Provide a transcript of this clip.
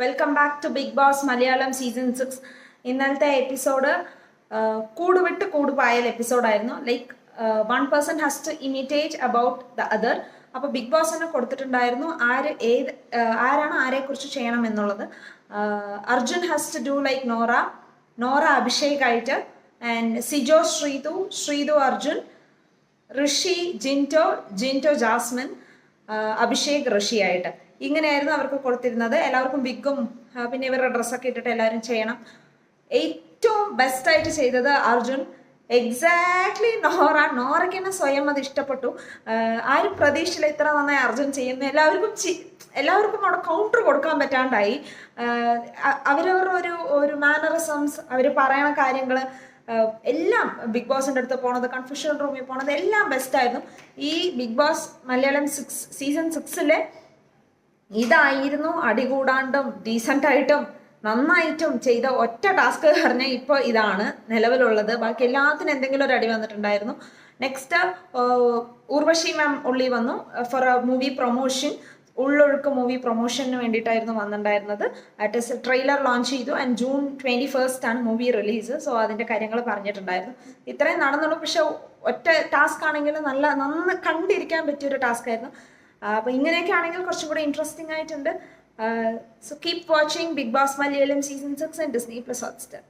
Welcome back to Bigg Boss Malayalam season 6. ഇന്നലത്തെ episode കൂടുവിട്ട് കൂടുപായൽ എപ്പിസോഡായിരുന്നു. Like 1 person has to imitate about the other. അപ്പോൾ ബിഗ് ബോസിന് കൊടുത്തിട്ടുണ്ടായിരുന്നു ആരാണ് ആരെക്കുറിച്ച് ചെയ്യണം എന്നുള്ളത്. Arjun has to do like Nora Abhishek ആയിട്ട്, ആൻഡ് സിജോ ശ്രീതു അർജുൻ, ഋഷി ജിൻറ്റോ ജാസ്മിൻ, അഭിഷേക് ഋഷി ആയിട്ട് ഇങ്ങനെയായിരുന്നു അവർക്ക് കൊടുത്തിരുന്നത്. എല്ലാവർക്കും വിഗും പിന്നെ ഇവരുടെ ഡ്രസ്സൊക്കെ ഇട്ടിട്ട് എല്ലാവരും ചെയ്യണം. ഏറ്റവും ബെസ്റ്റായിട്ട് ചെയ്തത് അർജുൻ. എക്സാക്ട്ലി നോറയ്ക്ക് തന്നെ സ്വയം അത് ഇഷ്ടപ്പെട്ടു. ആരും പ്രതീക്ഷയില്ല ഇത്ര നന്നായി അർജുൻ ചെയ്യുന്നു. എല്ലാവർക്കും അവിടെ കൗണ്ടർ കൊടുക്കാൻ പറ്റാണ്ടായി. അവരവരുടെ ഒരു മാനറിസംസ്, അവർ പറയണ കാര്യങ്ങൾ എല്ലാം ബിഗ് ബോസിൻ്റെ അടുത്ത് പോണത്, കൺഫ്യൂഷൻ റൂമിൽ പോണത് എല്ലാം ബെസ്റ്റായിരുന്നു. ഈ ബിഗ് ബോസ് മലയാളം സീസൺ 6 ഇതായിരുന്നു അടികൂടാണ്ടും ഡീസൻ്റായിട്ടും നന്നായിട്ടും ചെയ്ത ഒറ്റ ടാസ്ക് പറഞ്ഞാൽ ഇപ്പോൾ ഇതാണ് നിലവിലുള്ളത്. ബാക്കി എല്ലാത്തിനും എന്തെങ്കിലും ഒരു അടി വന്നിട്ടുണ്ടായിരുന്നു. നെക്സ്റ്റ് ഉർവശി മാം ഉള്ളി വന്നു for a movie promotion. Ullozhukku movie പ്രൊമോഷന് വേണ്ടിയിട്ടായിരുന്നു വന്നിട്ടുണ്ടായിരുന്നത്. ട്രെയിലർ ലോഞ്ച് ചെയ്തു ആൻഡ് June 21st ആണ് മൂവി റിലീസ്. സോ അതിൻ്റെ കാര്യങ്ങൾ പറഞ്ഞിട്ടുണ്ടായിരുന്നു. ഇത്രയും നടന്നുള്ളൂ. പക്ഷെ ഒറ്റ ടാസ്ക് ആണെങ്കിലും നന്നായി കണ്ടിരിക്കാൻ പറ്റിയൊരു ടാസ്ക് ആയിരുന്നു. അപ്പോൾ ഇങ്ങനെയൊക്കെ ആണെങ്കിൽ കുറച്ചും കൂടി ഇൻട്രസ്റ്റിംഗ് ആയിട്ടുണ്ട്. So keep watching Bigg Boss Malayalam season 6 and Disney+ Hotstar.